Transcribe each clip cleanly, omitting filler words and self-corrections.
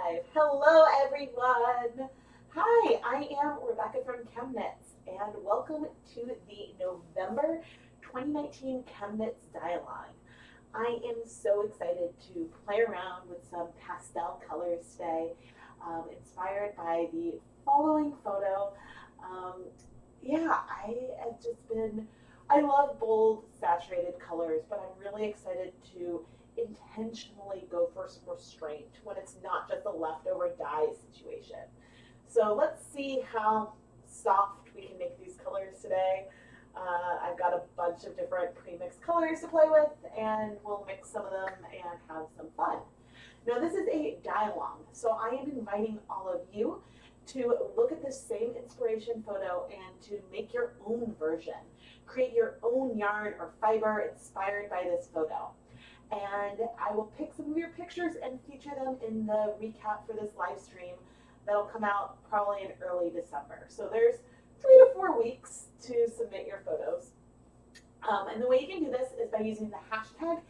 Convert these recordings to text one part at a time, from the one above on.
live. Hello, everyone. Hi, I am Rebecca from ChemKnits, and welcome to the November 2019 ChemKnits Dialogue. I am so excited to play around with some pastel colors today, inspired by the following photo. I love bold, saturated colors, but I'm really excited to intentionally go for some restraint when it's not just a leftover dye situation. So let's see how soft we can make these colors today. I've got a bunch of different pre-mixed colors to play with, and we'll mix some of them and have some fun. Now this is a dye-along, so I am inviting all of you to look at this same inspiration photo and to make your own version. Create your own yarn or fiber inspired by this photo. And I will pick some of your pictures and feature them in the recap for this live stream that'll come out probably in early December. So there's 3 to 4 weeks to submit your photos. And the way you can do this is by using the hashtag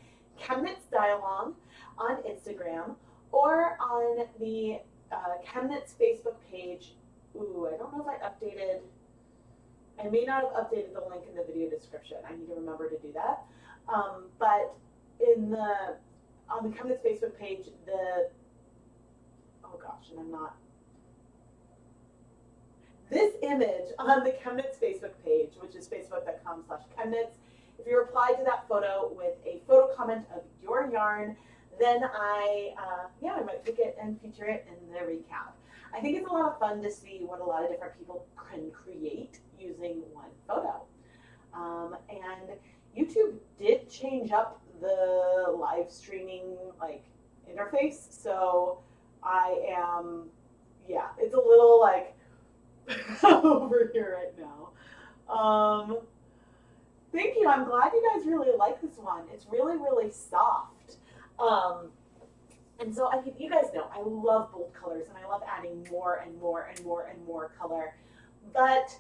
ChemKnitsDialog on Instagram or on the ChemKnits Facebook page. Ooh, I don't know if I may not have updated the link in the video description. I need to remember to do that. But on the ChemKnits Facebook page, this image on the ChemKnits Facebook page, which is facebook.com/ChemKnits, if you reply to that photo with a photo comment of your yarn, then I might pick it and feature it in the recap. I think it's a lot of fun to see what a lot of different people can create using one photo. And YouTube did change up the live streaming interface, so it's a little over here right now. Thank you. I'm glad you guys really like this one. It's really, really soft. And so you guys know I love bold colors and I love adding more and more and more and more color. But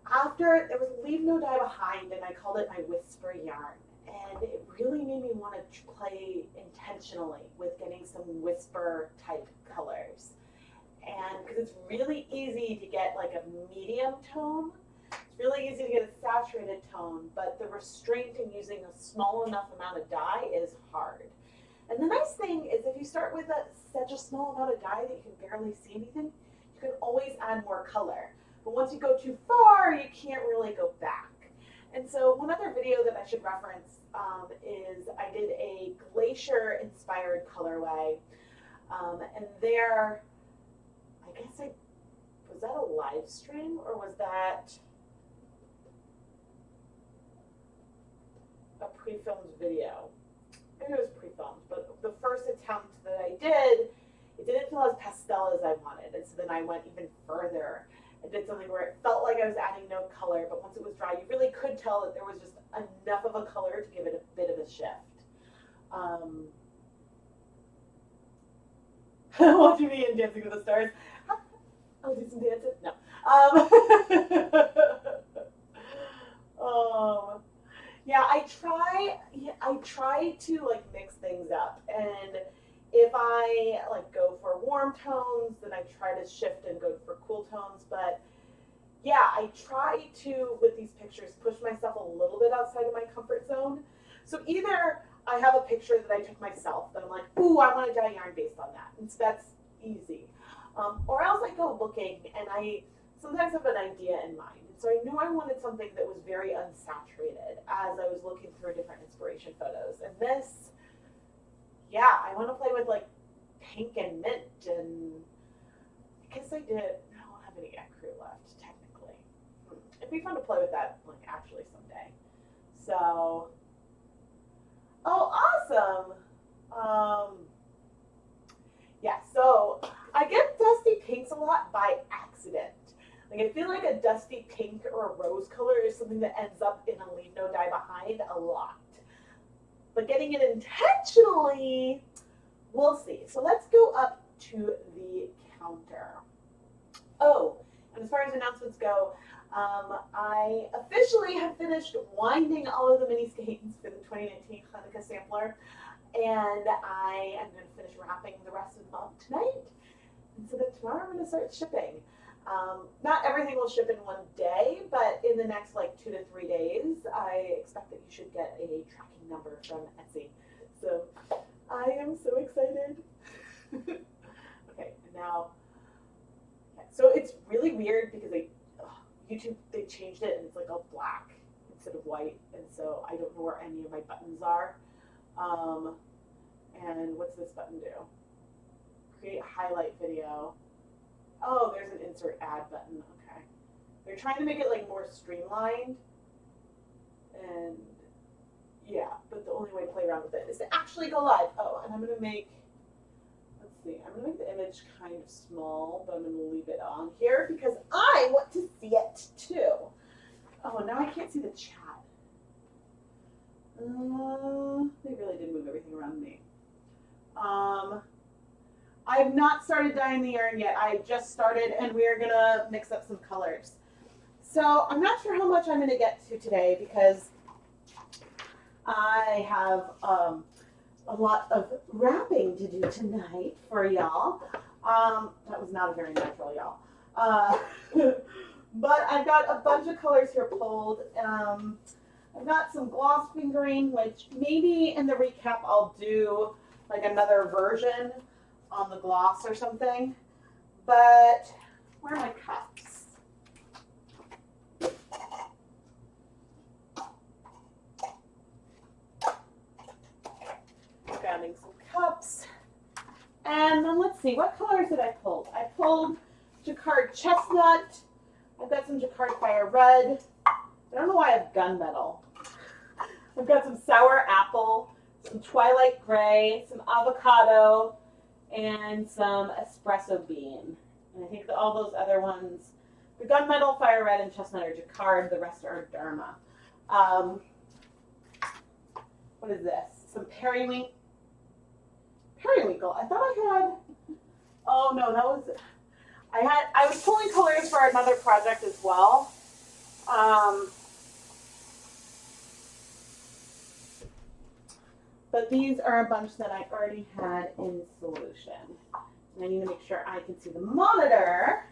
after there was Leave No Dye Behind, and I called it my whisper yarn. And it really made me want to play intentionally with getting some whisper type colors. And because it's really easy to get like a medium tone, it's really easy to get a saturated tone, but the restraint in using a small enough amount of dye is hard. And the nice thing is if you start with such a small amount of dye that you can barely see anything, you can always add more color. But once you go too far, you can't really go back. And so one other video that I should reference is I did a glacier inspired colorway. And there, was that a live stream or was that a pre-filmed video? Maybe it was pre-filmed, but the first attempt that I did, it didn't feel as pastel as I wanted. And so then I went even further and did something where it felt like I was adding no color, but once it was dry, you really could tell that there was just enough of a color to give it a bit of a shift. Watching me in Dancing with the Stars. I'll do some dancing. No. I try to mix things up, and if I go for warm tones, then I try to shift and go for cool tones. But yeah, I try to, with these pictures, push myself a little bit outside of my comfort zone. So either I have a picture that I took myself that I'm like, ooh, I want to dye yarn based on that. And so that's easy. Or else I go looking and I sometimes have an idea in mind. And so I knew I wanted something that was very unsaturated as I was looking through different inspiration photos. And this, I want to play with pink and mint, and I guess I don't have any ecru left technically. It'd be fun to play with that actually someday. So, awesome. So I get dusty pinks a lot by accident. I feel like a dusty pink or a rose color is something that ends up in a Leave No Dye Behind a lot. But getting it intentionally, we'll see. So let's go up to the counter. Oh, and as far as announcements go, I officially have finished winding all of the mini skeins for the 2019 Hanukkah sampler. And I am going to finish wrapping the rest of them up tonight. And so then tomorrow I'm going to start shipping. Not everything will ship in one day, but in the next like 2 to 3 days, I expect that you should get a tracking number from Etsy. So I am so excited. Okay, and now, so it's really weird because YouTube, they changed it and it's like all black instead of white. And so I don't know where any of my buttons are. And what's this button do? Create a highlight video. Oh, there's an insert ad button. Okay. They're trying to make it like more streamlined. And yeah, but the only way to play around with it is to actually go live. Oh, and I'm going to make, let's see, I'm going to make the image kind of small, but I'm going to leave it on here because I want to see it too. Oh, now I can't see the chat. They really did move everything around me. I've not started dyeing the yarn yet. I just started and we're gonna mix up some colors. So I'm not sure how much I'm gonna get to today because I have a lot of wrapping to do tonight for y'all. That was not a very natural y'all. But I've got a bunch of colors here pulled. I've got some gloss fingering, which maybe in the recap I'll do like another version on the gloss or something. But where are my cups? Grabbing some cups. And then let's see, what colors did I pull? I pulled Jacquard Chestnut. I've got some Jacquard Fire Red. I don't know why I have Gunmetal. I've got some Sour Apple, some Twilight Gray, some Avocado, and some Espresso Bean. And I think that all those other ones, the Gunmetal, Fire Red, and Chestnut are Jacquard. The rest are Dharma. What is this? Some Periwinkle. I thought I had, oh no, that was, I was pulling colors for another project as well. But these are a bunch that I already had in solution. And I need to make sure I can see the monitor.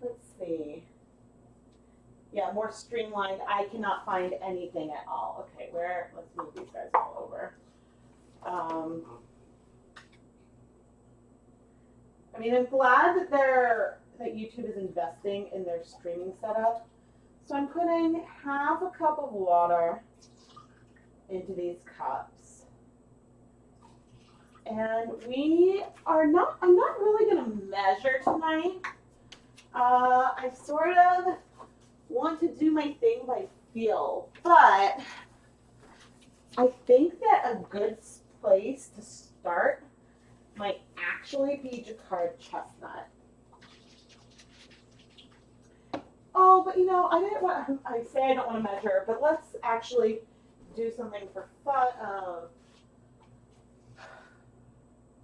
Let's see. Yeah, more streamlined. I cannot find anything at all. Okay, where, let's move these guys all over. I mean, I'm glad that YouTube is investing in their streaming setup. So I'm putting half a cup of water into these cups. And I'm not really going to measure tonight. I sort of want to do my thing by feel, but I think that a good place to start might actually be Jacquard Chestnut. Oh, but you know, I say I don't want to measure, but let's actually do something for fun.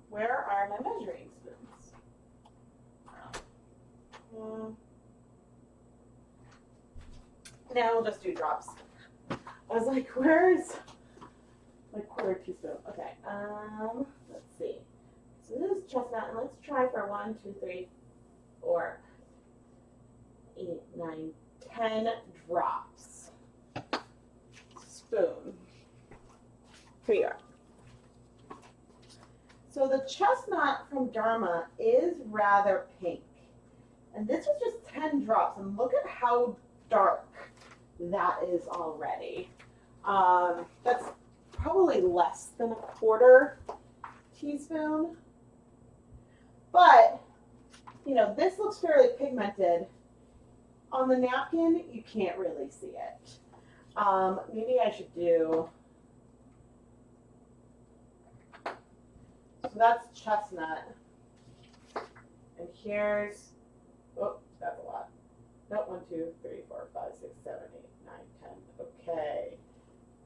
Where are my measuring spoons? Now we'll just do drops. I was like, where's my quarter teaspoon? Okay, let's see. So this is chestnut, and let's try for 1, 2, 3, 4, 8, 9, 10 drops. Spoon. Here you are. So the chestnut from Dharma is rather pink. And this was just 10 drops. And look at how dark that is already. That's probably less than a quarter teaspoon. But, you know, this looks fairly pigmented. On the napkin, you can't really see it. Maybe I should do, so that's chestnut. And here's, oh, that's a lot. No, 1, 2, 3, 4, 5, 6, 7, 8, 9, 10. Okay.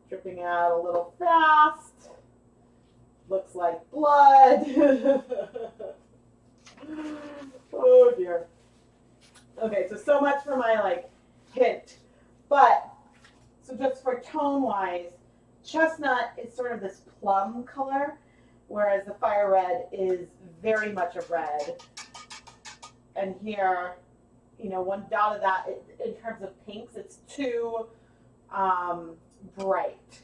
Dripping out a little fast. Looks like blood. Oh dear. Okay, so much for my hint. But, so just for tone wise, chestnut is sort of this plum color, whereas the fire red is very much a red. And here, you know, one dot of that, in terms of pinks, it's too bright.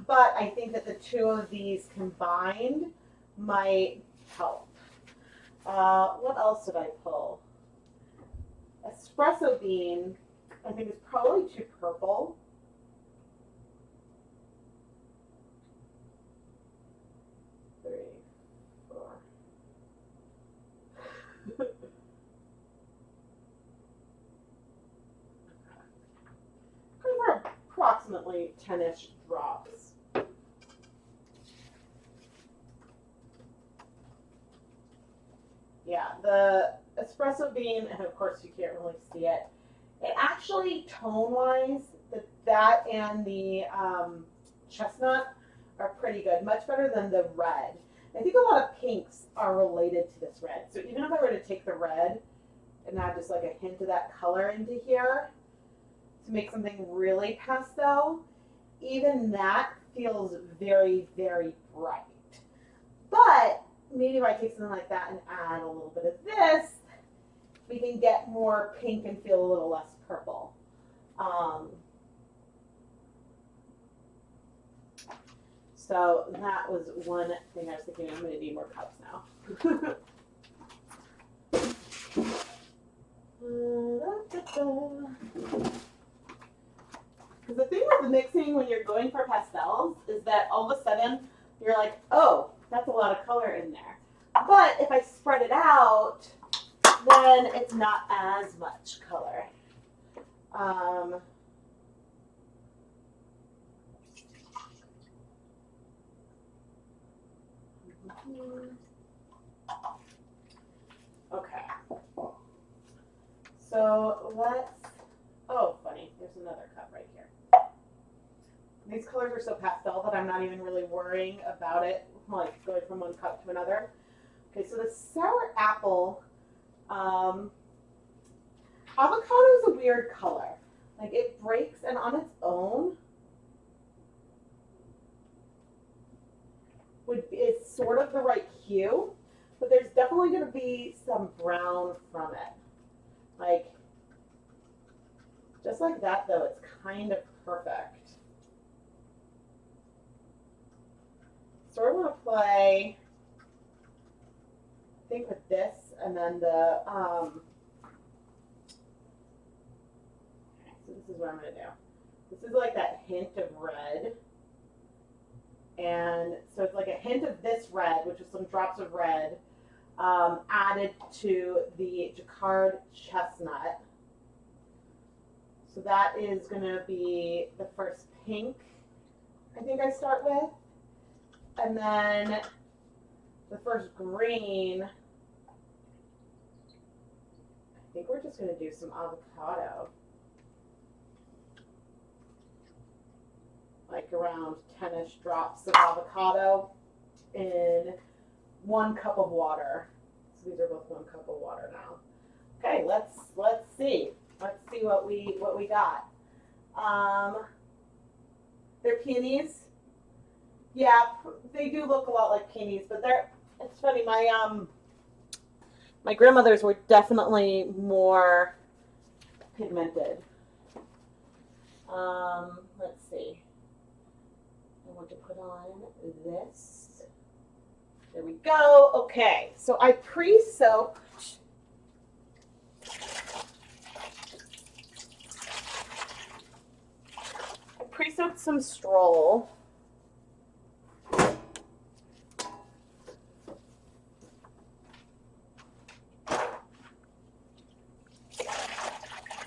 But I think that the two of these combined might help. What else did I pull? Espresso bean, I think is probably too purple. Three, four. For approximately 10-ish drops. Yeah, the espresso bean, and of course you can't really see it. It actually, tone-wise, that and the chestnut are pretty good, much better than the red. I think a lot of pinks are related to this red. So even if I were to take the red and add just like a hint of that color into here to make something really pastel, even that feels very, very bright. But maybe if I take something like that and add a little bit of this, we can get more pink and feel a little less purple. So that was one thing I was thinking. I'm going to need more cups now. Because the thing with the mixing when you're going for pastels is that all of a sudden you're like, oh, that's a lot of color in there. But if I spread it out, then it's not as much color. Okay. So let's, oh, funny, there's another cup right here. These colors are so pastel that I'm not even really worrying about it, like going from one cup to another. Okay, so the sour apple, avocado is a weird color. Like it breaks, and on its own, it's sort of the right hue, but there's definitely going to be some brown from it. Like, just like that though, it's kind of perfect. So we're going to play, I think with this, and then the, so this is what I'm going to do. This is like that hint of red. And so it's like a hint of this red, which is some drops of red, added to the jacquard chestnut. So that is going to be the first pink, I think I start with. And then the first green, I think we're just going to do some avocado. Like around 10-ish drops of avocado in 1 cup of water. So these are both 1 cup of water now. Okay, let's see. Let's see what we got. They're peonies. Yeah, they do look a lot like peonies, but it's funny, my grandmothers were definitely more pigmented. Let's see. I want to put on this. There we go. Okay, so I pre-soaked some stroll.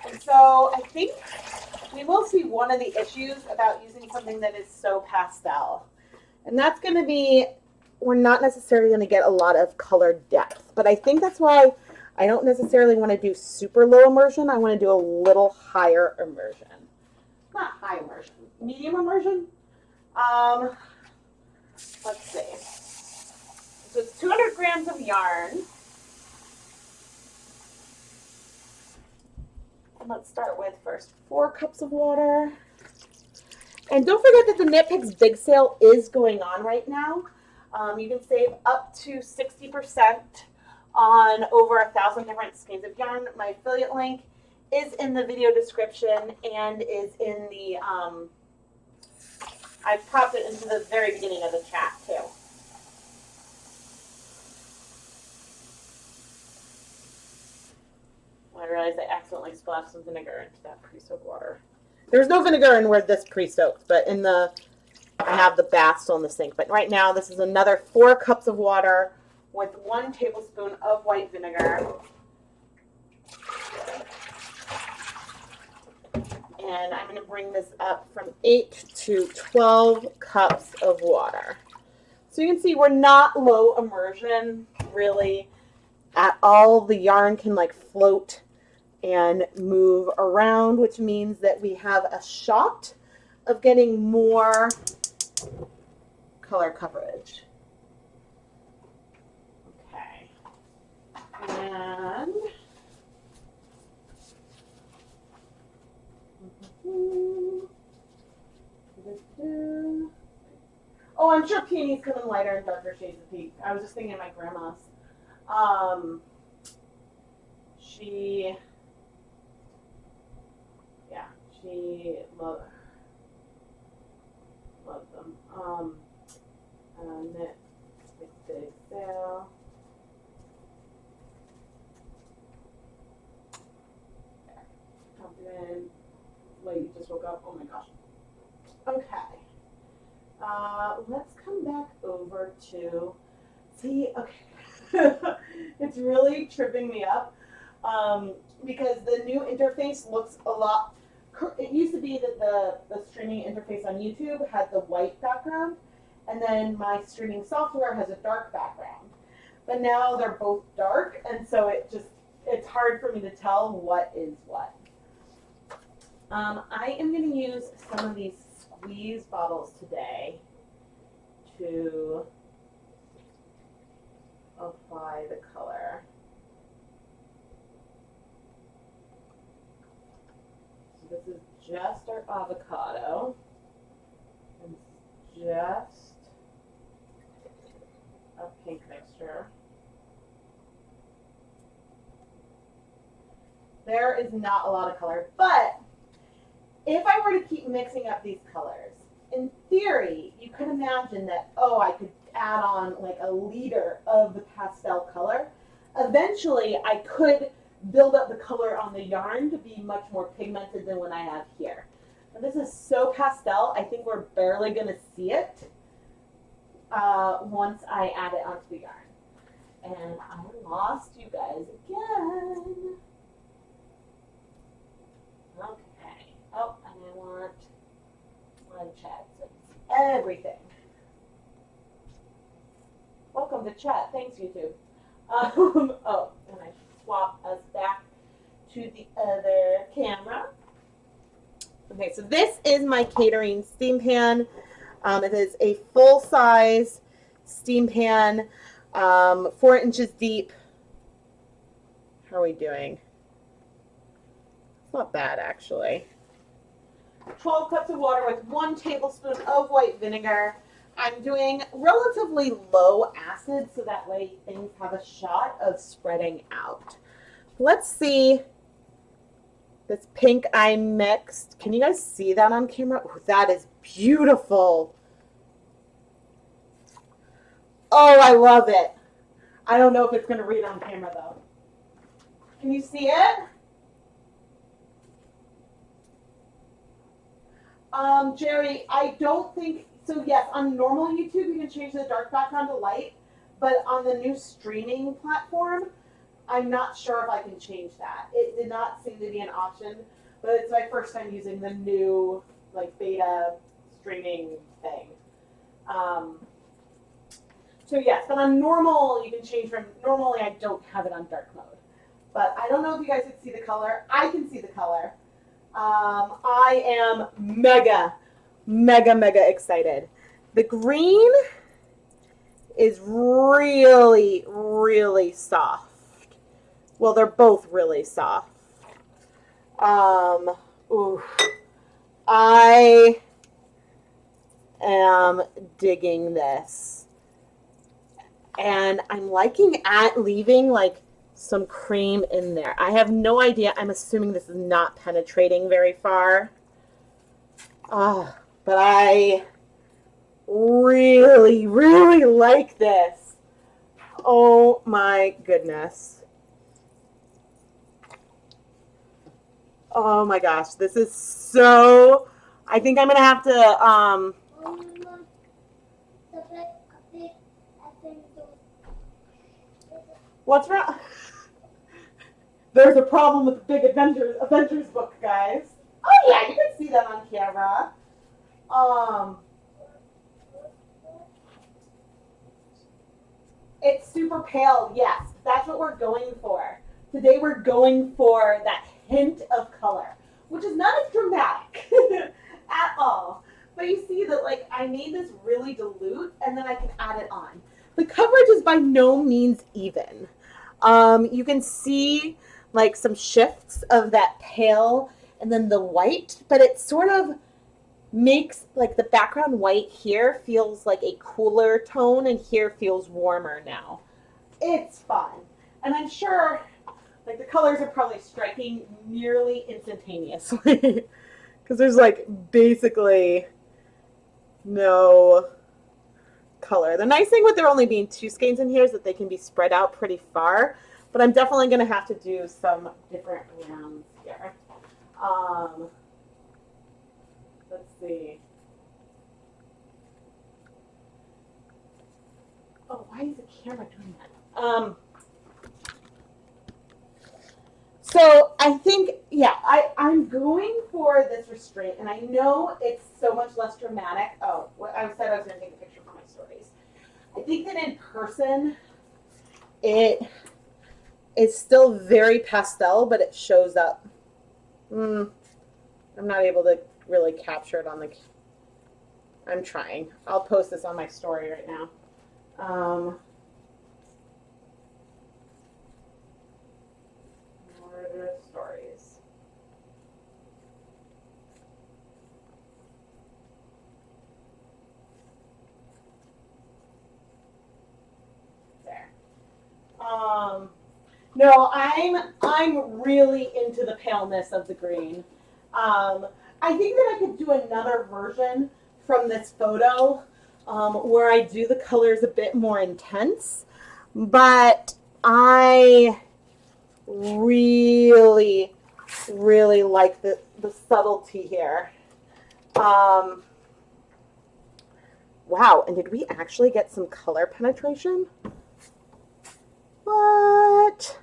And so I think we will see one of the issues about using something that is so pastel. And that's going to be, we're not necessarily going to get a lot of color depth. But I think that's why I don't necessarily want to do super low immersion. I want to do a little higher immersion. Not high immersion, medium immersion. Let's see. So it's 200 grams of yarn. And let's start with first 4 cups of water. And don't forget that the Knit Picks Big Sale is going on right now. You can save up to 60% on over 1,000 different skeins of yarn. My affiliate link is in the video description and is in the, I popped it into the very beginning of the chat too. I realized I accidentally splashed some vinegar into that pre-soaked water. There's no vinegar in where this pre-soaked, but in the, I have the bath still in the sink. But right now, this is another 4 cups of water with 1 tablespoon of white vinegar. And I'm going to bring this up from 8 to 12 cups of water. So you can see we're not low immersion really at all. The yarn can like float and move around, which means that we have a shot of getting more color coverage. Okay. And oh, I'm sure peonies come in lighter and darker shades of pink. I was just thinking of my grandma's. She loved them. Knit Big Sale. Wait, you just woke up? Oh my gosh. Okay. Let's come back over to, see, okay. It's really tripping me up because the new interface looks a lot, it used to be that the streaming interface on YouTube had the white background, and then my streaming software has a dark background. But now they're both dark, and so it's hard for me to tell what is what. I am going to use some of these squeeze bottles today to apply the color. So this is just our avocado, and just a pink mixture. There is not a lot of color, but if I were to keep mixing up these colors, in theory, you could imagine that, oh, I could add on like a liter of the pastel color. Eventually, I could build up the color on the yarn to be much more pigmented than what I have here. But this is so pastel, I think we're barely going to see it once I add it onto the yarn. And I lost you guys again. Okay. Oh, and I want live chat, so everything. Welcome to chat. Thanks, YouTube. Oh, and I swap us back to the other camera. Okay, so this is my catering steam pan. It is a full-size steam pan, 4 inches deep. How are we doing? It's not bad, actually. 12 cups of water with 1 tablespoon of white vinegar. I'm doing relatively low acid so that way things have a shot of spreading out. Let's see this pink I mixed. Can you guys see that on camera? Ooh, that is beautiful. Oh, I love it. I don't know if it's going to read on camera though. Can you see it? Jerry, I don't think, so yes, on normal YouTube, you can change the dark background to light, but on the new streaming platform, I'm not sure if I can change that. It did not seem to be an option, but it's my first time using the new, like, beta streaming thing. So yes, but on normal, you can change from, normally I don't have it on dark mode. But I don't know if you guys can see the color. I can see the color. I am mega excited. The green is really, really soft. Well, they're both really soft. Ooh, I am digging this. And I'm liking at leaving like some cream in there. I have no idea. I'm assuming this is not penetrating very far. But I really, really like this. Oh my goodness. Oh my gosh, this is so, I think I'm gonna have to, what's wrong? There's a problem with the big Avengers book, guys. Oh yeah, you can see that on camera. It's super pale, yes. That's what we're going for. Today we're going for that hint of color, which is not as dramatic at all. But you see that like I made this really dilute and then I can add it on. The coverage is by no means even. You can see like some shifts of that pale and then the white, but it sort of makes like the background white here feels like a cooler tone and here feels warmer now. It's fun. And I'm sure like the colors are probably striking nearly instantaneously because there's like basically no color. The nice thing with there only being 2 skeins in here is that they can be spread out pretty far, but I'm definitely going to have to do some different rounds here. Let's see. Oh, why is the camera doing that? So I think, yeah, I'm going for this restraint, and I know it's so much less dramatic. Oh, I said I was going to take a picture for my stories. I think that in person, it is still very pastel, but it shows up. I'm not able to really capture it on the. I'm trying. I'll post this on my story right now. Stories. There. No, I'm really into the paleness of the green. I think that I could do another version from this photo where I do the colors a bit more intense, but I really, really like the subtlety here. Wow, and did we actually get some color penetration? What?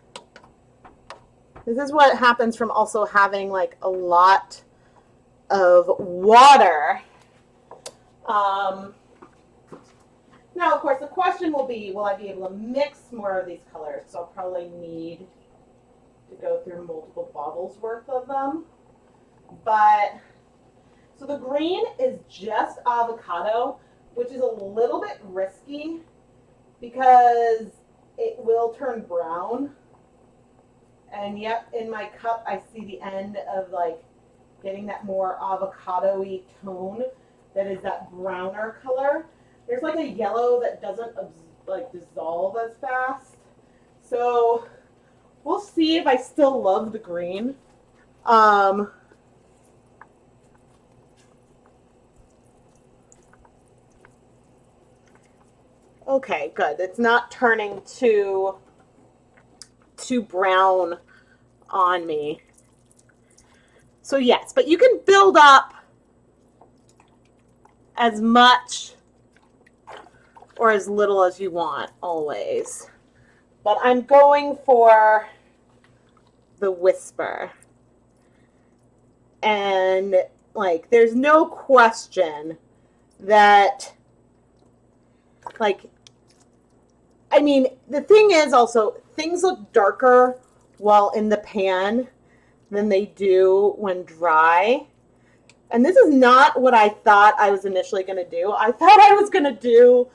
This is what happens from also having like a lot of water. Now, of course, the question will be, will I be able to mix more of these colors? So I'll probably need to go through multiple bottles worth of them. But, so the green is just avocado, which is a little bit risky because it will turn brown. And yep, in my cup, I see the end of like getting that more avocado-y tone that is that browner color. There's like a yellow that doesn't like dissolve as fast. So we'll see if I still love the green. Okay, good. It's not turning too brown on me. So yes, but you can build up as much or as little as you want always. But I'm going for the whisper. And like there's no question that like I mean, the thing is also things look darker while in the pan than they do when dry. And this is not what I thought I was initially going to do. I thought I was going to do,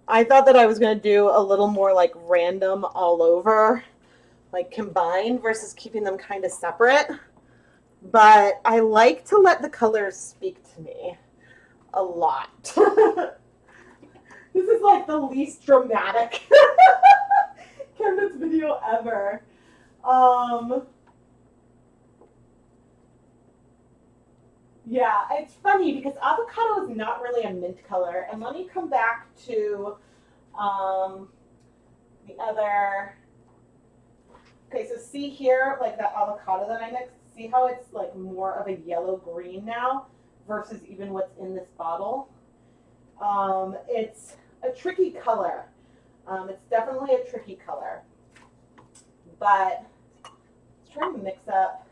I thought that I was going to do a little more like random all over, like combined versus keeping them kind of separate. but I like to let the colors speak to me a lot. This is like the least dramatic ChemKnits video ever. Yeah, it's funny because avocado is not really a mint color. And let me come back to the other. Okay, so see here, like that avocado that I mixed, see how it's like more of a yellow-green now versus even what's in this bottle? It's a tricky color. It's definitely a tricky color. But let's try to mix up.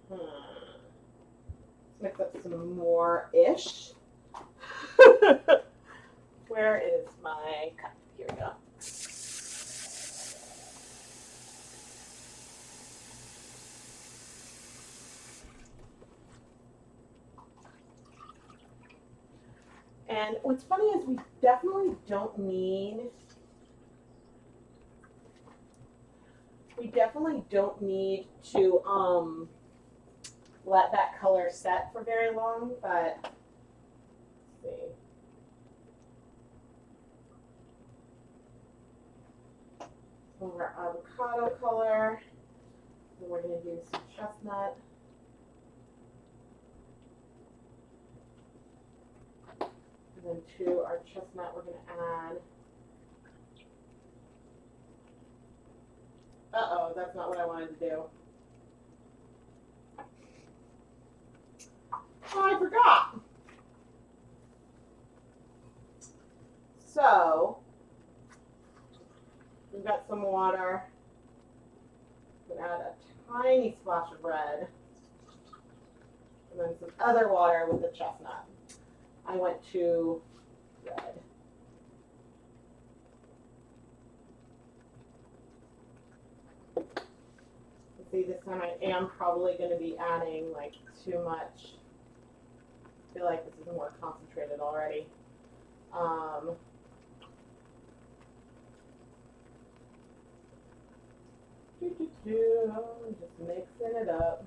Let's mix up some more-ish. Where is my cup? Here we go. And what's funny is we definitely don't need to let that color set for very long, but let's see. Over avocado color. And we're going to do some chestnut. And then to our chestnut, we're going to add. Uh-oh, that's not what I wanted to do. Oh, I forgot. So, we've got some water. I'm going to add a tiny splash of red. And then some other water with the chestnut. I went to red. See, this time I am probably going to be adding like too much. I feel like this is more concentrated already. Just mixing it up.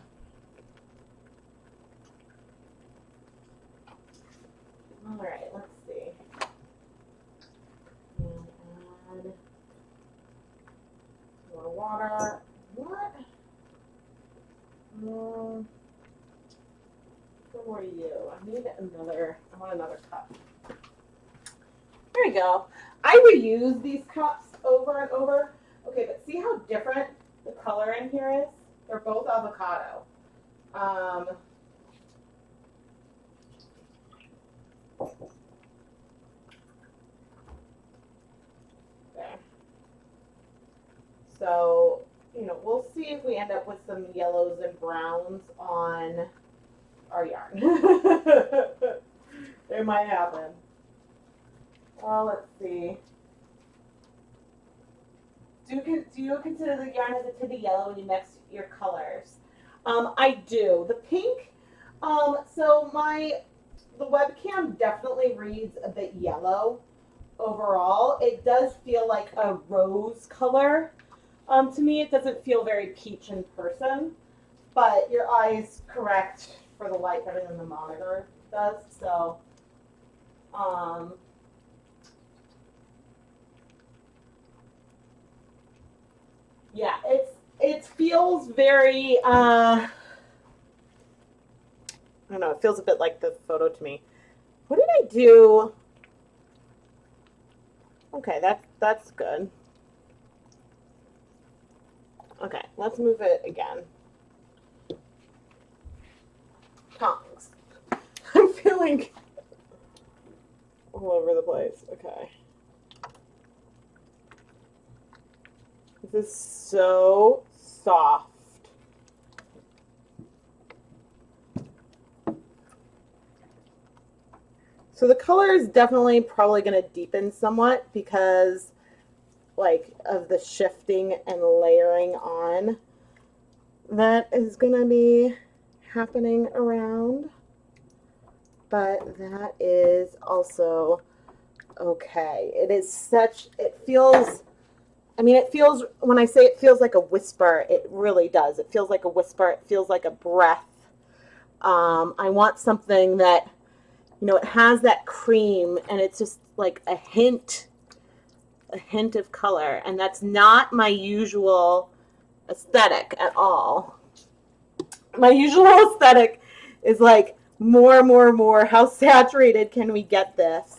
All right, let's see. And add more water. What? Where are you? I want another cup. There we go. I reuse these cups over and over. Okay, but see how different the color in here is? They're both avocado. There. So, we'll see if we end up with some yellows and browns on our yarn. It might happen. Well, let's see. Do you consider the yarn as a tint of yellow when you mix your colors? I do. The pink, so the webcam definitely reads a bit yellow overall. It does feel like a rose color. To me, it doesn't feel very peach in person, but your eye is correct for the light better than the monitor does. So, yeah, it feels very. I don't know. It feels a bit like the photo to me. What did I do? Okay, that's good. Okay, let's move it again. Tongs. I'm feeling all over the place. Okay. This is so soft. So the color is definitely probably going to deepen somewhat because like of the shifting and layering on that is going to be happening around. But that is also okay. It feels I mean, it feels, when I say it feels like a whisper, it really does. It feels like a whisper. It feels like a breath. I want something that, you know, it has that cream and it's just like a hint of color. And that's not my usual aesthetic at all. My usual aesthetic is like more, more, more. How saturated can we get this?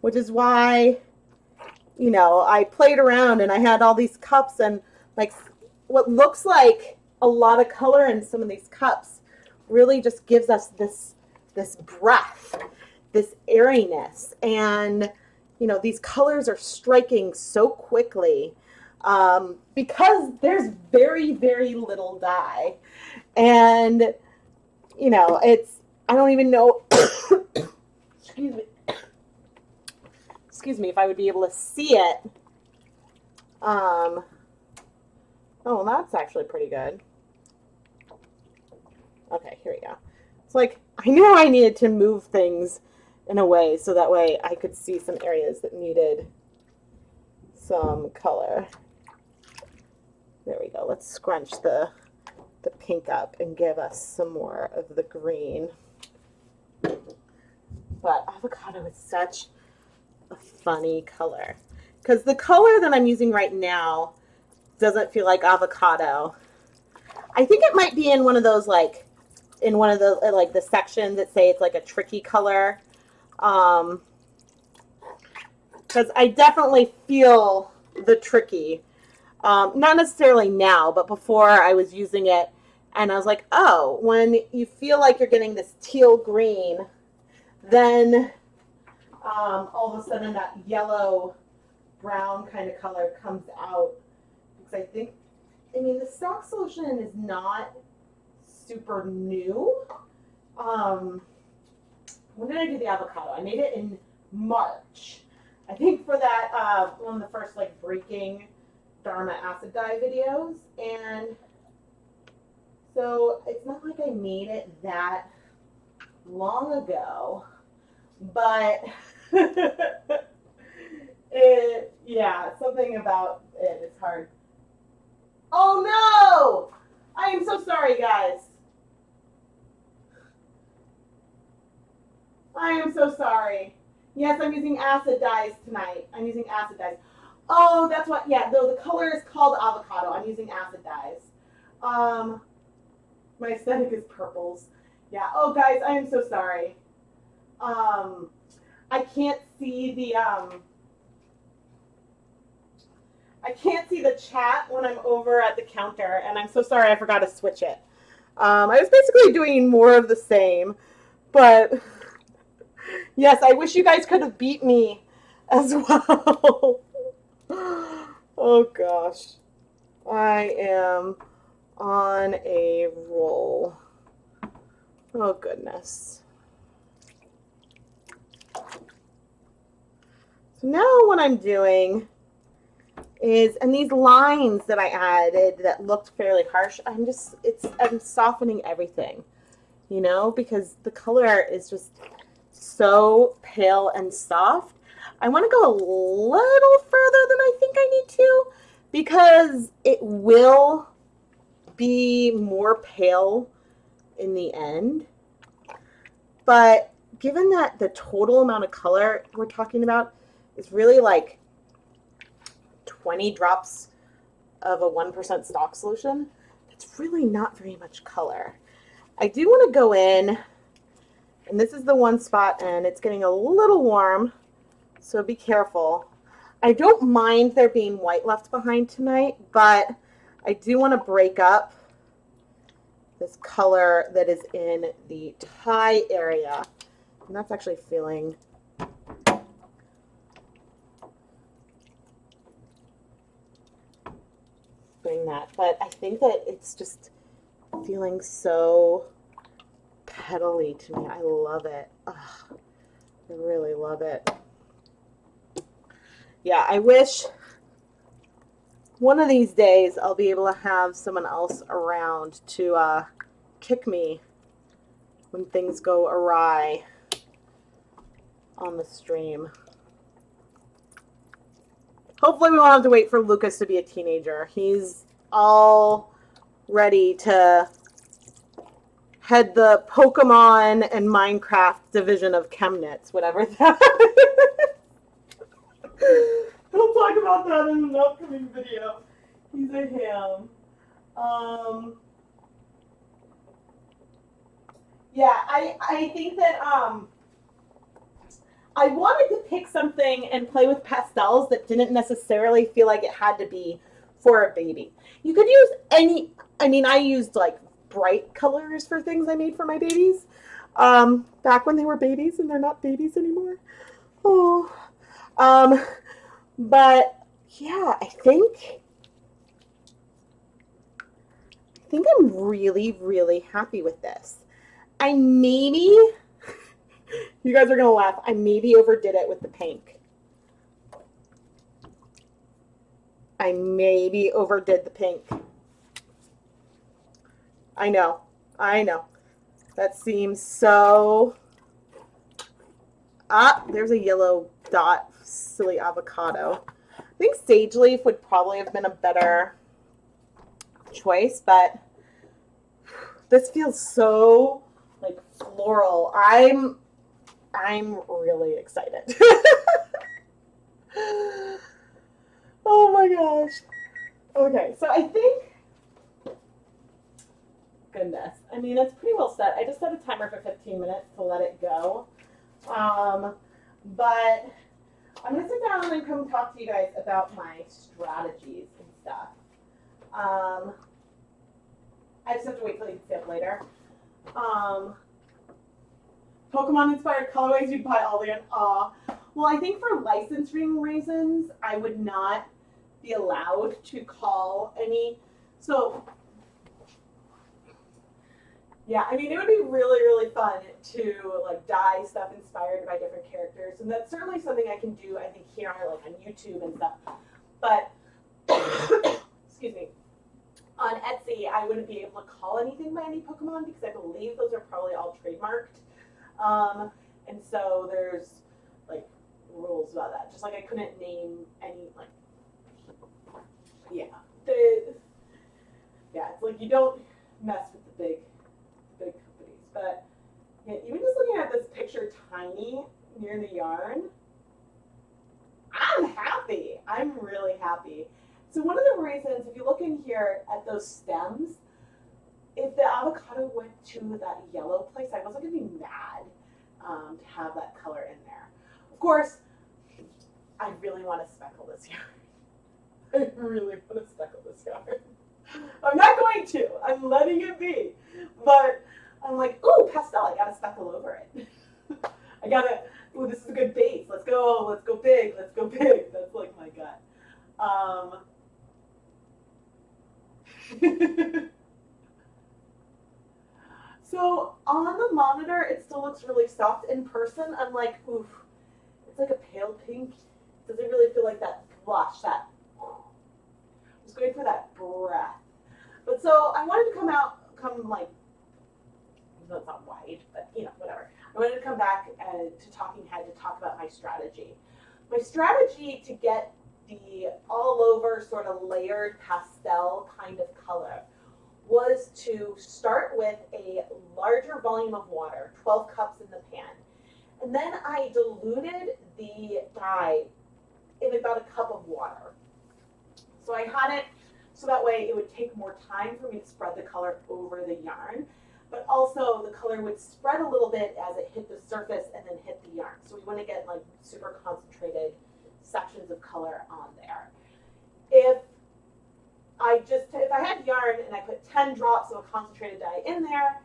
Which is why, you know, I played around and I had all these cups and like what looks like a lot of color in some of these cups really just gives us this breath, this airiness. And, you know, these colors are striking so quickly because there's very, very little dye. And, you know, it's, I don't even know, excuse me, if I would be able to see it. Oh, well, that's actually pretty good. Okay, here we go. It's like, I knew I needed to move things in a way so that way I could see some areas that needed some color. There we go. Let's scrunch the pink up and give us some more of the green. But avocado is such a funny color because the color that I'm using right now doesn't feel like avocado. I think it might be in one of those, like, in one of the, like, the sections that say it's like a tricky color. Because I definitely feel the tricky. Not necessarily now, but before I was using it and I was like, oh, when you feel like you're getting this teal green, then all of a sudden that yellow brown kind of color comes out. Because I mean, the stock solution is not super new. When did I do the avocado? I made it in March. I think for that, one of the first like breaking Dharma acid dye videos. And so it's not like I made it that long ago, but yeah, something about it is hard. Oh no! I am so sorry, guys. I am so sorry. Yes, I'm using acid dyes tonight. I'm using acid dyes. Oh, that's what, yeah, though the color is called avocado. I'm using acid dyes. My aesthetic is purples. Yeah, oh guys, I am so sorry. I can't see the, I can't see the chat when I'm over at the counter, and I'm so sorry I forgot to switch it. I was basically doing more of the same, but yes, I wish you guys could have beat me as well. Oh gosh, I am on a roll. Oh goodness. So now what I'm doing is, and these lines that I added that looked fairly harsh, I'm softening everything, you know, because the color is just so pale and soft. I want to go a little further than I think I need to because it will be more pale in the end. But given that the total amount of color we're talking about is really like 20 drops of a 1% stock solution, that's really not very much color. I do want to go in, and this is the one spot, and it's getting a little warm, so be careful. I don't mind there being white left behind tonight, but I do want to break up this color that is in the tie area, and that's actually feeling that, but I think that it's just feeling so petally to me. I love it. Ugh, I really love it. Yeah, I wish one of these days I'll be able to have someone else around to kick me when things go awry on the stream. Hopefully we won't have to wait for Lucas to be a teenager. He's all ready to head the Pokemon and Minecraft division of ChemKnits, whatever that we'll talk about that in an upcoming video. He's a ham. Yeah, I think that I wanted to pick something and play with pastels that didn't necessarily feel like it had to be for a baby. You could use any, I mean, I used like bright colors for things I made for my babies back when they were babies and they're not babies anymore. Oh, but yeah, I think I'm really, really happy with this. I maybe, you guys are going to laugh, I maybe overdid it with the pink. I maybe overdid the pink. I know. That seems so... Ah, there's a yellow dot, silly avocado. I think sage leaf would probably have been a better choice, but this feels so like floral. I'm really excited. Oh my gosh. Okay, so I think, goodness, I mean, it's pretty well set. I just set a timer for 15 minutes to let it go. But I'm going to sit down and come talk to you guys about my strategies and stuff. I just have to wait till you can see it later. Pokemon inspired colorways you'd buy all the well, I think for licensing reasons, I would not be allowed to call any. So yeah, I mean, it would be really, really fun to like dye stuff inspired by different characters, and that's certainly something I can do. I think here, like on YouTube and stuff. But excuse me, on Etsy, I wouldn't be able to call anything by any Pokemon because I believe those are probably all trademarked, and so there's like rules about that. Just like I couldn't name any like it's like you don't mess with the big companies. But yeah, even just looking at this picture tiny near the yarn, I'm happy. I'm really happy. So one of the reasons, if you look in here at those stems, if the avocado went to that yellow place, I wasn't going to be mad to have that color in there. Of course, I really want to speckle this yarn. I really want to speckle this yarn. I'm not going to. I'm letting it be. But I'm like, ooh, pastel, I gotta speckle over it. I gotta, ooh, this is a good base. Let's go big, let's go big. That's like my gut. So on the monitor, it still looks really soft. In person, I'm like, oof, it's like a pale pink. It doesn't really feel like that blush, that, I was going for that breath. But so I wanted to come like, no, it's not wide, but you know, whatever. I wanted to come back to Talking Head to talk about my strategy. My strategy to get the all over sort of layered pastel kind of color was to start with a larger volume of water, 12 cups in the pan. And then I diluted the dye in about a cup of water. So I had it so that way it would take more time for me to spread the color over the yarn, but also the color would spread a little bit as it hit the surface and then hit the yarn. So we want to get like super concentrated sections of color on there. If I had yarn and I put 10 drops of a concentrated dye in there,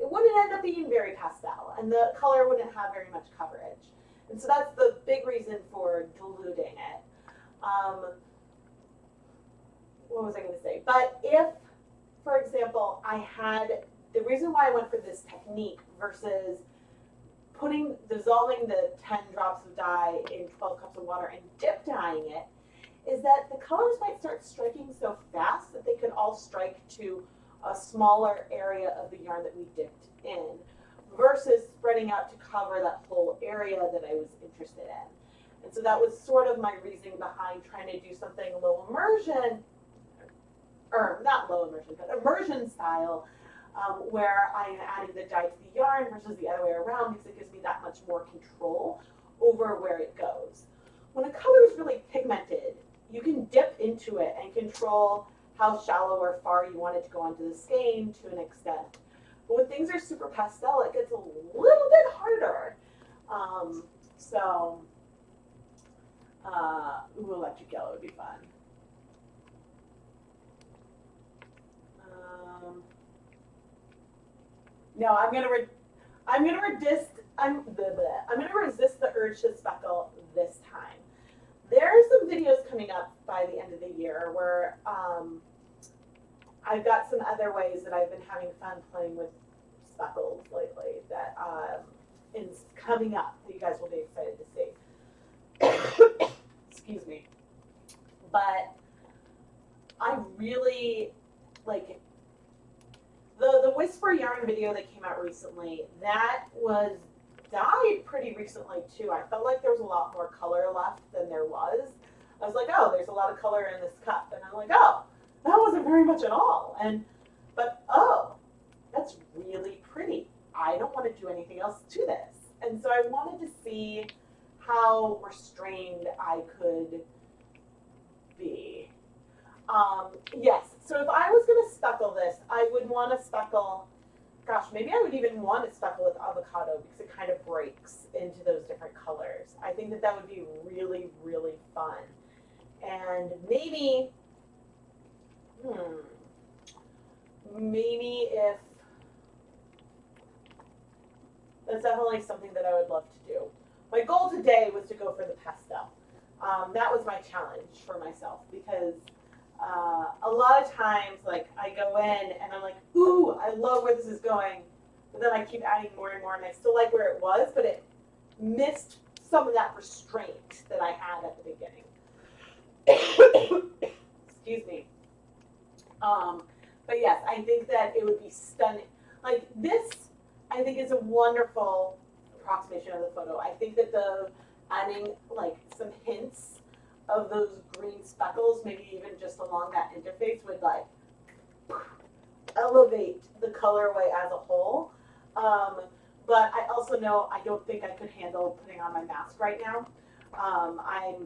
it wouldn't end up being very pastel and the color wouldn't have very much coverage. And so that's the big reason for diluting it. What was I going to say? But if, for example, the reason why I went for this technique versus dissolving the 10 drops of dye in 12 cups of water and dip dyeing it, is that the colors might start striking so fast that they could all strike to a smaller area of the yarn that we dipped in versus spreading out to cover that whole area that I was interested in. And so that was sort of my reasoning behind trying to do something low immersion, or not low immersion, but immersion style, where I am adding the dye to the yarn versus the other way around, because it gives me that much more control over where it goes. When a color is really pigmented, you can dip into it and control how shallow or far you want it to go onto the skein to an extent. But when things are super pastel, it gets a little bit harder. Ooh, electric yellow would be fun. No, I'm gonna resist the urge to speckle this time. There are some videos coming up by the end of the year where I've got some other ways that I've been having fun playing with speckles lately that is coming up that you guys will be excited to see. Excuse me. But I really like the Whisper yarn video that came out recently. That was dyed pretty recently too. I felt like there was a lot more color left than there was. I was like, oh, there's a lot of color in this cup, and I'm like, oh, that wasn't very much at all. But oh, that's really pretty. I don't want to do anything else to this. And so I wanted to see how restrained I could be. Yes, so if I was going to speckle this, I would want to speckle, gosh, maybe I would even want to speckle with avocado because it kind of breaks into those different colors. I think that would be really, really fun. And maybe if, that's definitely something that I would love to do. My goal today was to go for the pastel. That was my challenge for myself because a lot of times, like, I go in and I'm like, ooh, I love where this is going. But then I keep adding more and more, and I still like where it was, but it missed some of that restraint that I had at the beginning. Excuse me. But yes, I think that it would be stunning. Like, this, I think, is a wonderful approximation of the photo. I think that adding, like, some hints of those green speckles, maybe even just along that interface, would like elevate the colorway as a whole. But I also know I don't think I could handle putting on my mask right now. I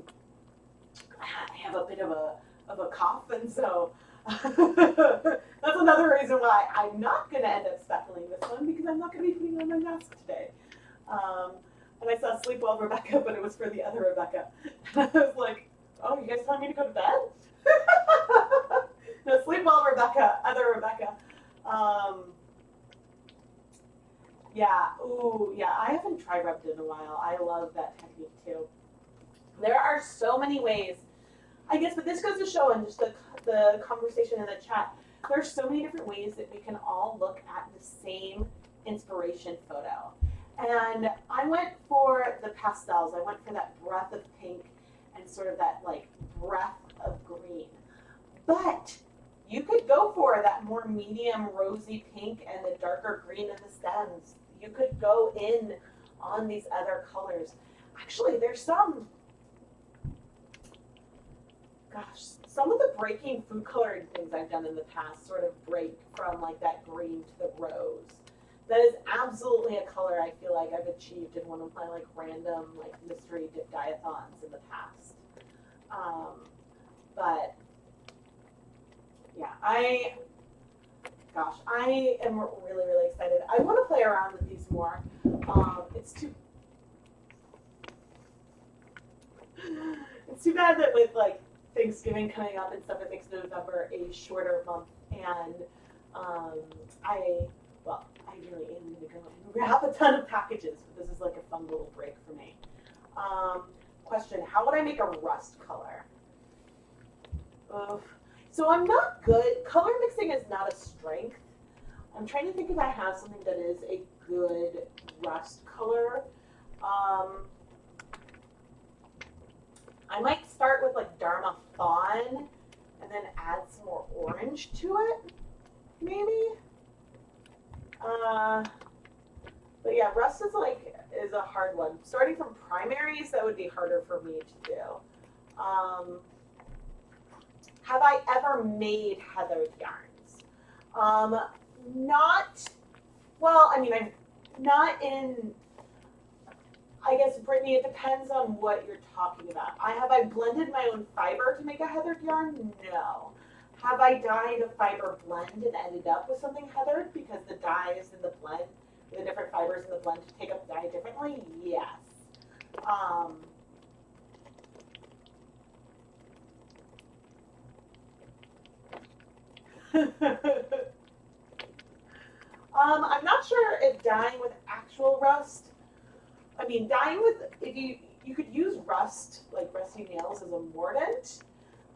have a bit of a cough, and so that's another reason why I'm not going to end up speckling this one, because I'm not going to be putting on my mask today. And I saw Sleep Well Rebecca, but it was for the other Rebecca. And I was like, oh, you guys telling me to go to bed? No, Sleep Well Rebecca, other Rebecca. Yeah, ooh, yeah, I haven't tri rubbed in a while. I love that technique too. There are so many ways, I guess, but this goes to show in just the conversation in the chat, there's so many different ways that we can all look at the same inspiration photo. And I went for the pastels. I went for that breath of pink and sort of that like breath of green. But you could go for that more medium rosy pink and the darker green in the stems. You could go in on these other colors. Actually, there's some of the breaking food coloring things I've done in the past sort of break from like that green to the rose. That is absolutely a color I feel like I've achieved in one of my like random like mystery diathons in the past. But yeah, I am really, really excited. I want to play around with these more. It's too bad that with like Thanksgiving coming up and stuff, it makes November a shorter month. And I really am going to go and wrap a ton of packages, but this is like a fun little break for me. Question, how would I make a rust color? So I'm not good. Color mixing is not a strength. I'm trying to think if I have something that is a good rust color. I might start with like Dharma Fawn and then add some more orange to it, maybe. But yeah, rust is like, is a hard one. Starting from primaries, that would be harder for me to do. Have I ever made heathered yarns? Not, well, I mean, I'm not in, I guess, Brittany, it depends on what you're talking about. Have I blended my own fiber to make a heathered yarn? No. Have I dyed a fiber blend and ended up with something heathered because the dyes in the blend, the different fibers in the blend take up dye differently? Yes. I'm not sure if dyeing with actual rust. I mean, dyeing with, if you could use rust, like rusty nails, as a mordant,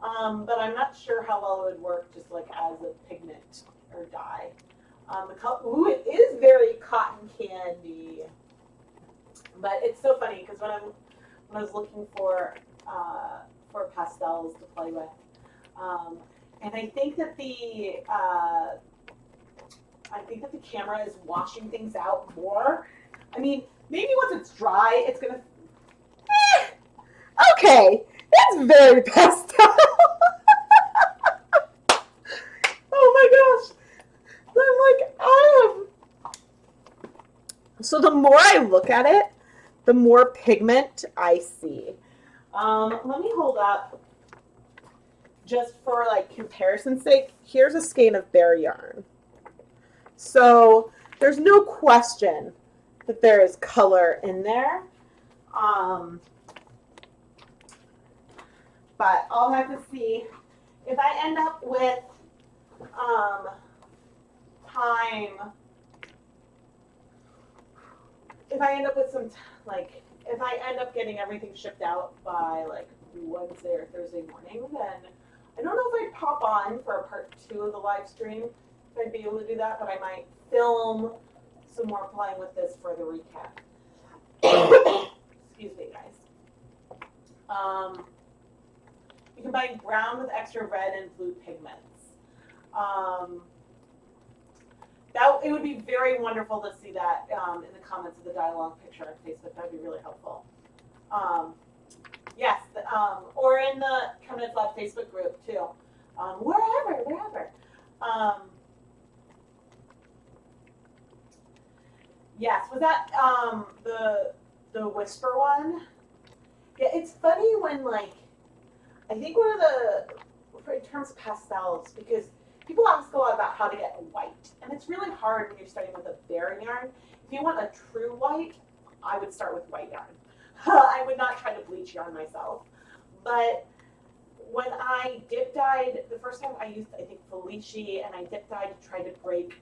but I'm not sure how well it would work just like as a pigment or dye. Ooh, it is very cotton candy, but it's so funny because when I was looking for pastels to play with, and I think that the camera is washing things out more. I mean, maybe once it's dry, it's gonna. Okay, that's very pastel. Oh my gosh! I'm like, I am. So the more I look at it, the more pigment I see. Let me hold up, just for like comparison's sake. Here's a skein of bare yarn. So there's no question that there is color in there. But I'll have to see if I end up with if I end up with some, like, if I end up getting everything shipped out by like Wednesday or Thursday morning, then I don't know if I'd pop on for a part 2 of the live stream, if I'd be able to do that, but I might film some more playing with this for the recap. Excuse me, guys. You can buy brown with extra red and blue pigments. It would be very wonderful to see that in the comments of the dialogue picture on Facebook. That would be really helpful. Yes, or in the ChemKnits Lab Facebook group too. Wherever. Yes, was that the whisper one? Yeah, it's funny when, like, I think one of the, in terms of pastels, because people ask a lot about how to get white, and it's really hard when you're starting with a bare yarn. If you want a true white, I would start with white yarn. I would not try to bleach yarn myself. But when I dip dyed, the first time I used, I think, Felici, and I dip dyed to try to break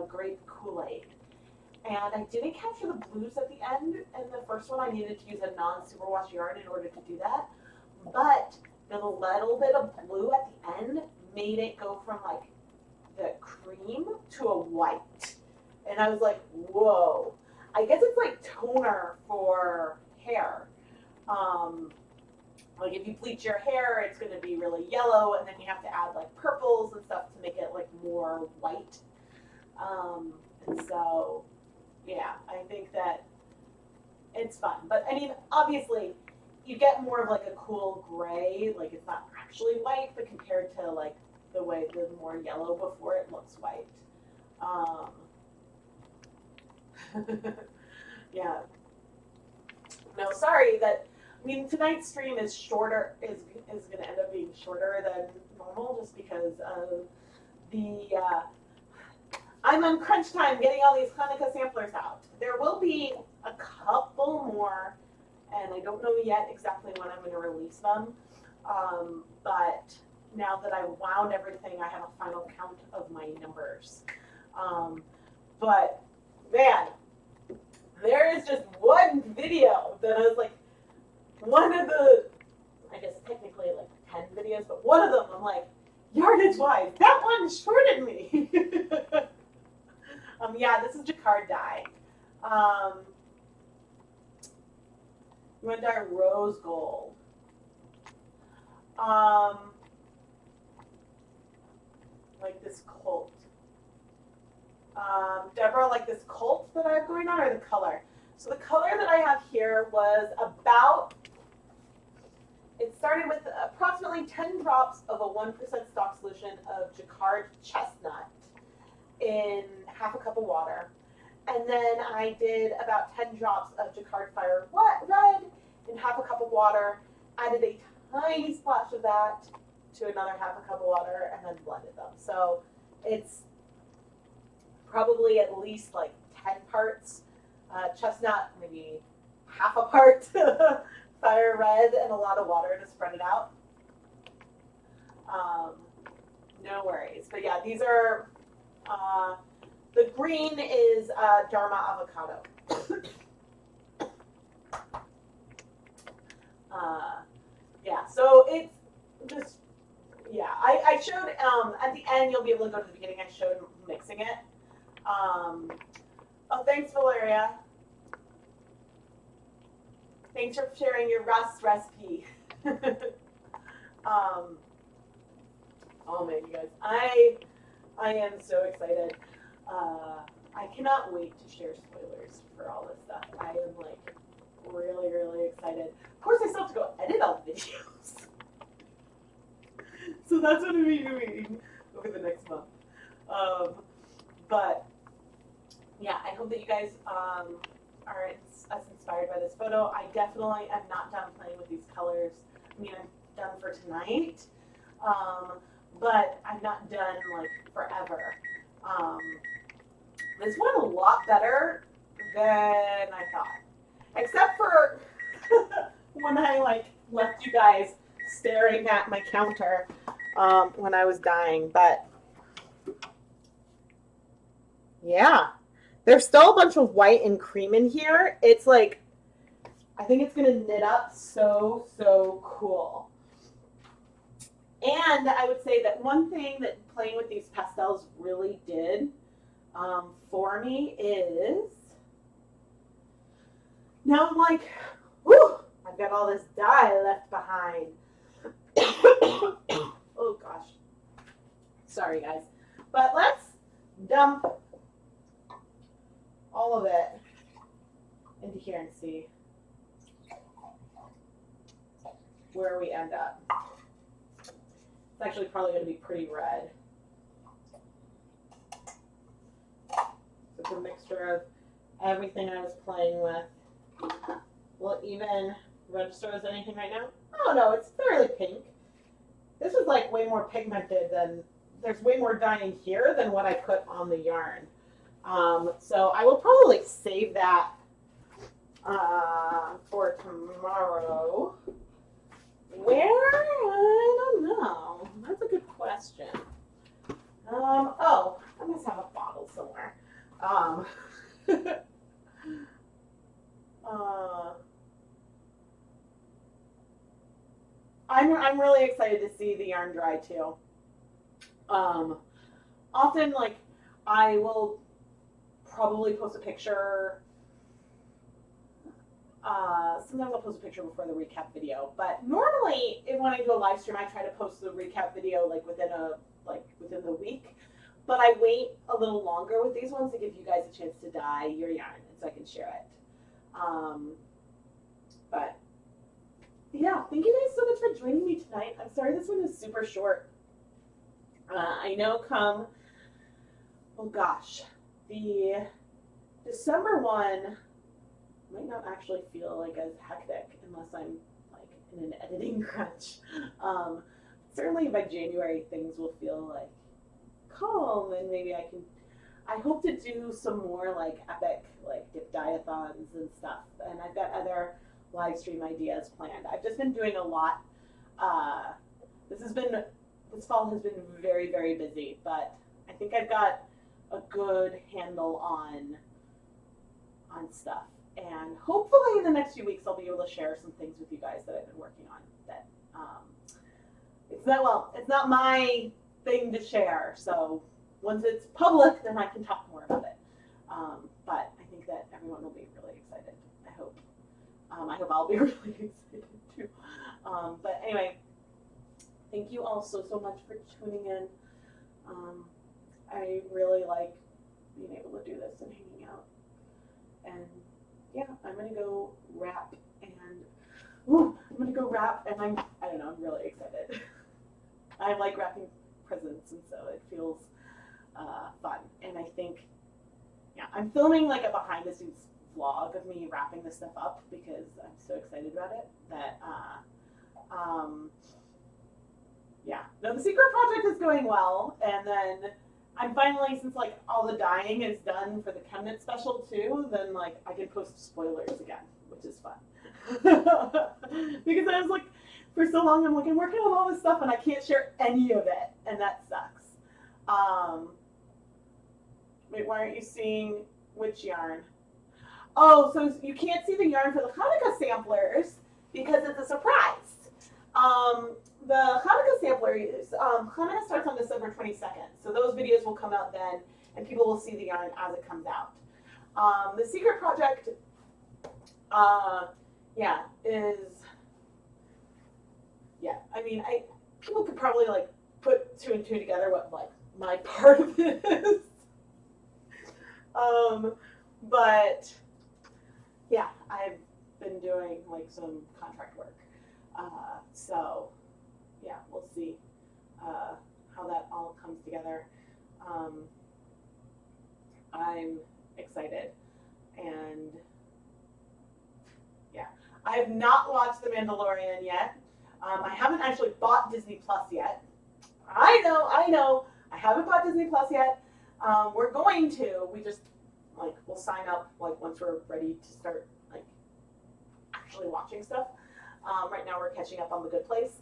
grape Kool-Aid. And I didn't capture the blues at the end, and the first one I needed to use a non-superwash yarn in order to do that. But the little bit of blue at the end made it go from like the cream to a white. And I was like, whoa. I guess it's like toner for hair. Like if you bleach your hair, it's going to be really yellow, and then you have to add like purples and stuff to make it like more white. And so, yeah, I think that it's fun. But I mean, obviously, you get more of like a cool gray, like it's not actually white, but compared to like the way the more yellow before it looks white. Yeah. No, sorry that, I mean, tonight's stream is shorter, is going to end up being shorter than normal just because of the, I'm on crunch time getting all these Hanukkah samplers out. There will be a couple more, and I don't know yet exactly when I'm going to release them, but now that I've wound everything, I have a final count of my numbers. But, man, there is just one video that I was like, one of the, I guess technically like 10 videos, but one of them I'm like, yardage-wise, that one shorted me. Yeah, this is jacquard dye. You want to dye rose gold. Like this colt. Deborah, like this colt that I have going on, or the color? So the color that I have here was about, it started with approximately 10 drops of a 1% stock solution of Jacquard chestnut in half a cup of water. And then I did about 10 drops of Jacquard fire red in half a cup of water, added a tiny splash of that to another half a cup of water, and then blended them. So it's probably at least like 10 parts chestnut, maybe half a part fire red, and a lot of water to spread it out. No worries. But yeah, these are, the green is Dharma avocado. Yeah, so it's just, yeah, I showed, at the end, you'll be able to go to the beginning, I showed mixing it. Oh, thanks, Valeria. Thanks for sharing your rust recipe. Oh man, you guys, I am so excited. I cannot wait to share spoilers for all this stuff. I am like really, really excited. Of course, I still have to go edit all the videos. So that's what I'm going to be doing over the next month. But yeah, I hope that you guys are as inspired by this photo. I definitely am not done playing with these colors. I mean, I'm done for tonight, but I'm not done like forever. This went a lot better than I thought, except for when I like left you guys staring at my counter when I was dyeing. But yeah, there's still a bunch of white and cream in here. It's like, I think it's gonna knit up so, so cool. And I would say that one thing that playing with these pastels really did for me is, now I'm like, whew, I've got all this dye left behind. Oh gosh. Sorry guys. But let's dump all of it into here and see where we end up. It's actually probably going to be pretty red. It's a mixture of everything I was playing with. Will it even register as anything right now? Oh no, it's fairly pink. This is like way more pigmented than, there's way more dye in here than what I put on the yarn. So I will probably save that for tomorrow. Where? I don't know. That's a good question. Oh, I must have a bottle somewhere. I'm really excited to see the yarn dry too. Often, like, I will probably post a picture. Sometimes I'll post a picture before the recap video, but normally when I do a live stream, I try to post the recap video like within the week. But I wait a little longer with these ones to give you guys a chance to dye your yarn, and so I can share it. But yeah, thank you guys so much for joining me tonight. I'm sorry this one is super short. I know oh gosh, the December one might not actually feel like as hectic unless I'm like in an editing crunch. Certainly by January things will feel like calm, and maybe I hope to do some more like epic like dip dye-a-thons and stuff, and I've got other live stream ideas planned. I've just been doing a lot. This fall has been very, very busy, but I think I've got a good handle on stuff. And hopefully in the next few weeks I'll be able to share some things with you guys that I've been working on that it's not my thing to share. So once it's public, then I can talk more about it. But I think that everyone will be really excited. I hope I'll be really excited too. But anyway, thank you all so much for tuning in. I really like being able to do this and hanging out. And yeah, I'm gonna go wrap and I don't know, I'm really excited. I like wrapping presents, and so it feels fun. And I think, yeah, I'm filming like a behind the scenes vlog of me wrapping this stuff up because I'm so excited about it that yeah. No, the secret project is going well, and then I'm finally, since like all the dyeing is done for the ChemKnits special too, then like I can post spoilers again, which is fun. Because I was like, for so long, I'm like, I'm working on all this stuff and I can't share any of it, and that sucks. Wait, why aren't you seeing which yarn? Oh, so you can't see the yarn for the Hanukkah samplers because it's a surprise. Um, the Hanukkah samplers, Hanukkah starts on December 22nd, so those videos will come out then, and people will see the yarn as it comes out. The secret project, yeah, I mean, people could probably like put two and two together what like my part of it is. But yeah, I've been doing like some contract work. So yeah, we'll see how that all comes together. I'm excited, and yeah, I have not watched The Mandalorian yet. I haven't actually bought Disney Plus yet. I know, I haven't bought Disney Plus yet. We're going to. We just like we'll sign up like once we're ready to start like actually watching stuff. Right now we're catching up on The Good Place.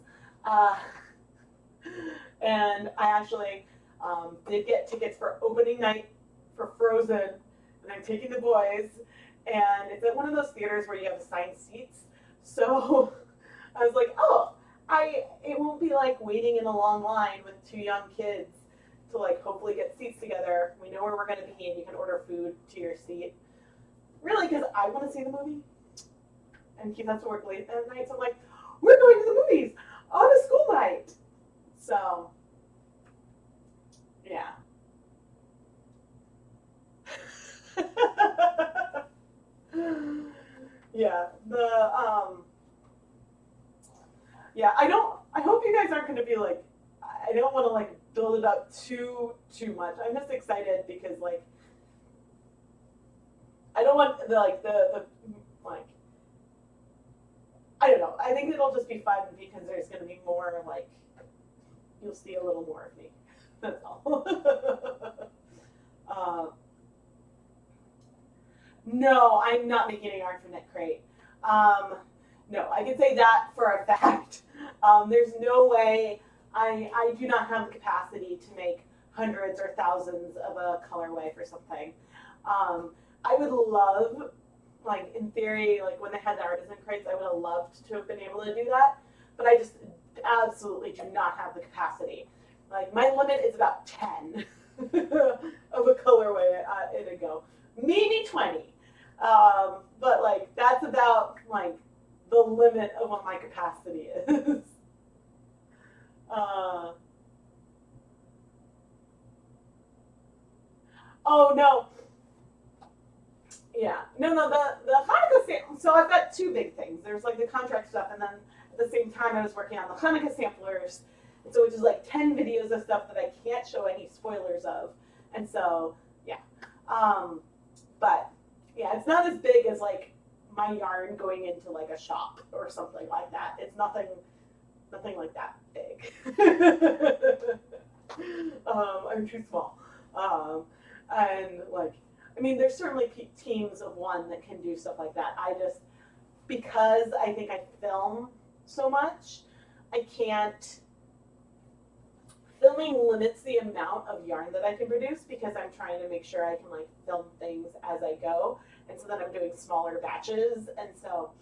And I actually did get tickets for opening night for Frozen, and I'm taking the boys, and it's at one of those theaters where you have assigned seats. So I was like, oh, it won't be like waiting in a long line with two young kids to like hopefully get seats together. We know where we're going to be, and you can order food to your seat. Really, because I want to see the movie, and Keith has to work late at night, so I'm like, we're going to the movies on a school night. So, yeah. Yeah, I hope you guys aren't going to be like, I don't want to like build it up too much. I'm just excited because like, I don't want the like I don't know. I think it'll just be fun because there's going to be more like, you'll see a little more of me. That's all. No, I'm not making a yarn for Knit Crate. No, I can say that for a fact. There's no way. I do not have the capacity to make hundreds or thousands of a colorway for something. I would love, like in theory, like when they had the artisan crates, I would have loved to have been able to do that, but I just absolutely do not have the capacity. Like my limit is about 10 of a colorway in a go, maybe 20. But like that's about like the limit of what my capacity is. Oh no, yeah, no. The Hanukkah so I've got two big things. There's like the contract stuff, and then at the same time I was working on the Hanukkah samplers, and so which is like 10 videos of stuff that I can't show any spoilers of, and so yeah, but yeah, it's not as big as like my yarn going into like a shop or something like that. It's nothing like that big. I'm too small. And like, I mean, there's certainly teams of one that can do stuff like that. I just, because I think I film so much, I can't, filming limits the amount of yarn that I can produce because I'm trying to make sure I can like film things as I go. And so then I'm doing smaller batches. And so,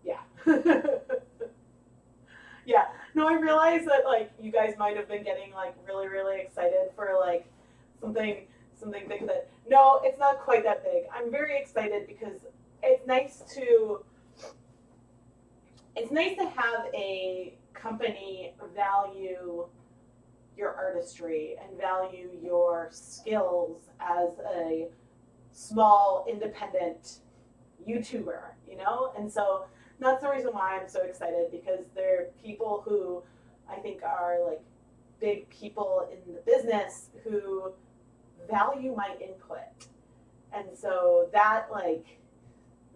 yeah. Yeah, no, I realize that like you guys might have been getting like really excited for like something big that, no, it's not quite that big. I'm very excited because it's nice to have a company value your artistry and value your skills as a small independent YouTuber, you know? And so that's the reason why I'm so excited, because they're people who I think are like big people in the business who value my input. And so that like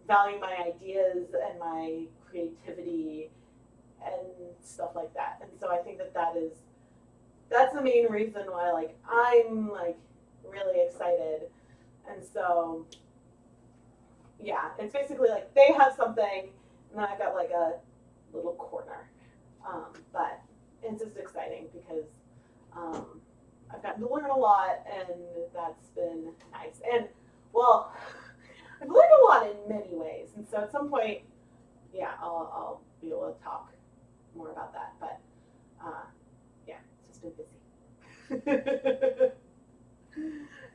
value my ideas and my creativity and stuff like that. And so I think that that's the main reason why like I'm like really excited. And so yeah, it's basically like they have something and then I've got like a little corner. But it's just exciting because I've gotten to learn a lot, and that's been nice. And well, I've learned a lot in many ways, and so at some point, yeah, I'll be able to talk more about that. But yeah, it's just been busy.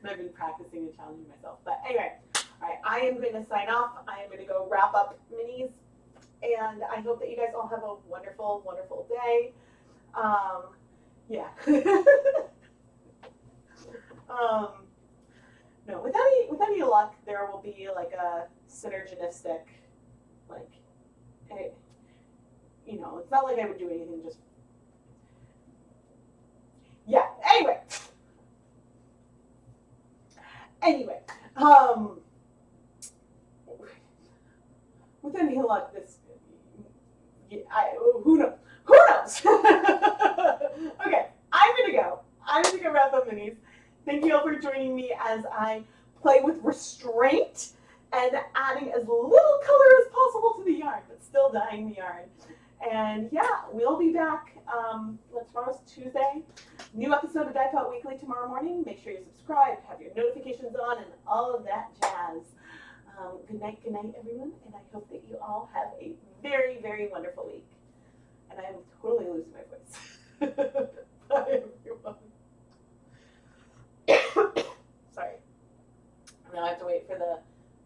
And I've been practicing and challenging myself. But anyway, all right, I am going to sign off. I am going to go wrap up minis, and I hope that you guys all have a wonderful, wonderful day. Yeah. No, with any luck, there will be like a synergistic, like, you know, it's not like I would do anything just. Yeah. Anyway, with any luck, who knows? Who knows? Okay, I'm gonna go. I'm gonna go wrap up minis. Thank you all for joining me as I play with restraint and adding as little color as possible to the yarn, but still dyeing the yarn. And yeah, we'll be back. Tomorrow's Tuesday. New episode of Dye Pot Weekly tomorrow morning. Make sure you subscribe, have your notifications on, and all of that jazz. Good night, everyone, and I hope that you all have a very, very wonderful week. And I'm totally losing my voice. Bye, everyone. Sorry. Now I have to wait for the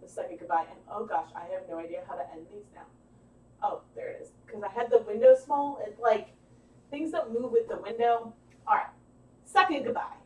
second goodbye. And oh gosh, I have no idea how to end these now. Oh, there it is. Because I had the window small. It's like things don't move with the window. All right. Second goodbye.